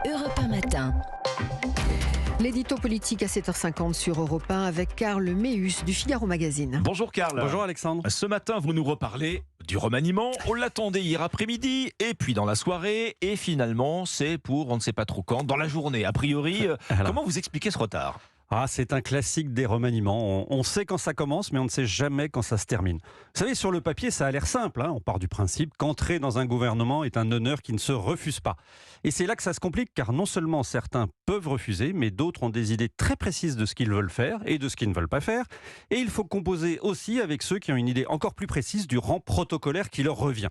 Europe 1 matin. L'édito politique à 7h50 sur Europe 1 avec Karl Méus du Figaro Magazine. Bonjour Karl. Bonjour Alexandre. Ce matin, vous nous reparlez du remaniement. On l'attendait hier après-midi et puis dans la soirée. Et finalement, c'est pour on ne sait pas trop quand, dans la journée. A priori, comment vous expliquez ce retard ? C'est un classique des remaniements. On sait quand ça commence, mais on ne sait jamais quand ça se termine. Vous savez, sur le papier, ça a l'air simple. On part du principe qu'entrer dans un gouvernement est un honneur qui ne se refuse pas. Et c'est là que ça se complique, car non seulement certains peuvent refuser, mais d'autres ont des idées très précises de ce qu'ils veulent faire et de ce qu'ils ne veulent pas faire. Et il faut composer aussi avec ceux qui ont une idée encore plus précise du rang protocolaire qui leur revient.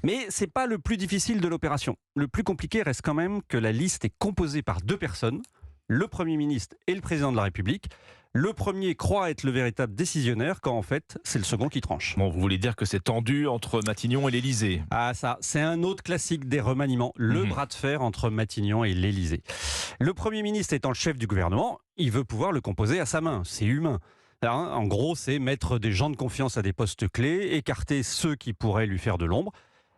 Mais ce n'est pas le plus difficile de l'opération. Le plus compliqué reste quand même que la liste est composée par deux personnes, le Premier ministre et le Président de la République. Le premier croit être le véritable décisionnaire, quand en fait, c'est le second qui tranche. Bon, vous voulez dire que c'est tendu entre Matignon et l'Élysée ? Ça, c'est un autre classique des remaniements, le bras de fer entre Matignon et l'Élysée. Le Premier ministre étant le chef du gouvernement, il veut pouvoir le composer à sa main, c'est humain. En gros, c'est mettre des gens de confiance à des postes clés, écarter ceux qui pourraient lui faire de l'ombre.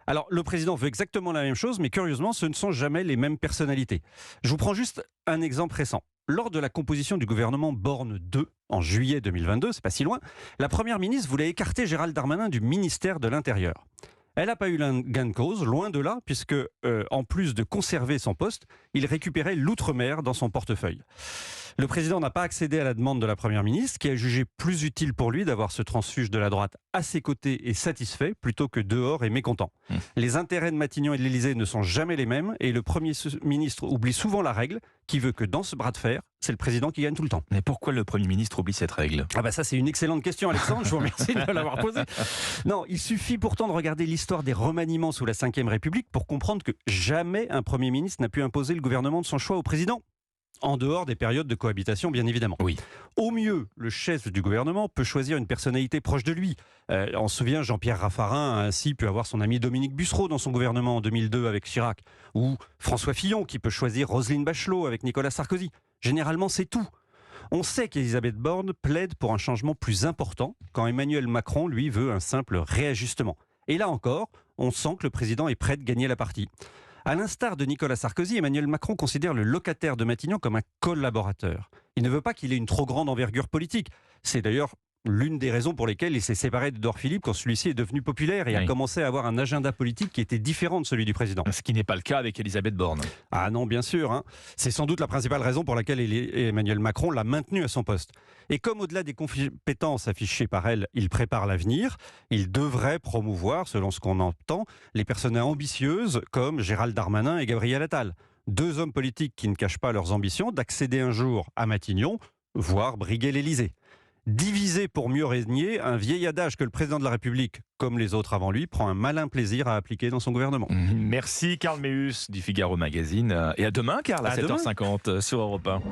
Alors, le président veut exactement la même chose, mais curieusement, ce ne sont jamais les mêmes personnalités. Je vous prends juste un exemple récent. Lors de la composition du gouvernement Borne 2, en juillet 2022, c'est pas si loin, la première ministre voulait écarter Gérald Darmanin du ministère de l'Intérieur. Elle n'a pas eu gain de cause, loin de là, puisque, en plus de conserver son poste, il récupérait l'outre-mer dans son portefeuille. Le président n'a pas accédé à la demande de la première ministre, qui a jugé plus utile pour lui d'avoir ce transfuge de la droite à ses côtés et satisfait, plutôt que dehors et mécontent. Les intérêts de Matignon et de l'Élysée ne sont jamais les mêmes, et le Premier ministre oublie souvent la règle, qui veut que dans ce bras de fer, c'est le président qui gagne tout le temps. Mais pourquoi le Premier ministre oublie cette règle ? Ça c'est une excellente question Alexandre, je vous remercie de l'avoir posée. Non, il suffit pourtant de regarder l'histoire des remaniements sous la Ve République pour comprendre que jamais un Premier ministre n'a pu imposer le gouvernement de son choix au président. En dehors des périodes de cohabitation, bien évidemment. Oui. Au mieux, le chef du gouvernement peut choisir une personnalité proche de lui. On se souvient, Jean-Pierre Raffarin a ainsi pu avoir son ami Dominique Bussereau dans son gouvernement en 2002 avec Chirac. Ou François Fillon qui peut choisir Roselyne Bachelot avec Nicolas Sarkozy. Généralement, c'est tout. On sait qu'Elisabeth Borne plaide pour un changement plus important, quand Emmanuel Macron, lui, veut un simple réajustement. Et là encore, on sent que le président est prêt de gagner la partie. À l'instar de Nicolas Sarkozy, Emmanuel Macron considère le locataire de Matignon comme un collaborateur. Il ne veut pas qu'il ait une trop grande envergure politique. C'est d'ailleurs l'une des raisons pour lesquelles il s'est séparé d'Édouard Philippe quand celui-ci est devenu populaire et a commencé à avoir un agenda politique qui était différent de celui du président. Ce qui n'est pas le cas avec Elisabeth Borne. Non, bien sûr. C'est sans doute la principale raison pour laquelle Emmanuel Macron l'a maintenu à son poste. Et comme au-delà des compétences affichées par elle, il prépare l'avenir, il devrait promouvoir, selon ce qu'on entend, les personnes ambitieuses comme Gérald Darmanin et Gabriel Attal. Deux hommes politiques qui ne cachent pas leurs ambitions d'accéder un jour à Matignon, voire briguer l'Élysée. Diviser pour mieux régner, un vieil adage que le président de la République, comme les autres avant lui, prend un malin plaisir à appliquer dans son gouvernement. Merci Karl Méus du Figaro Magazine. Et à demain Karl, à 7h50 sur Europe 1.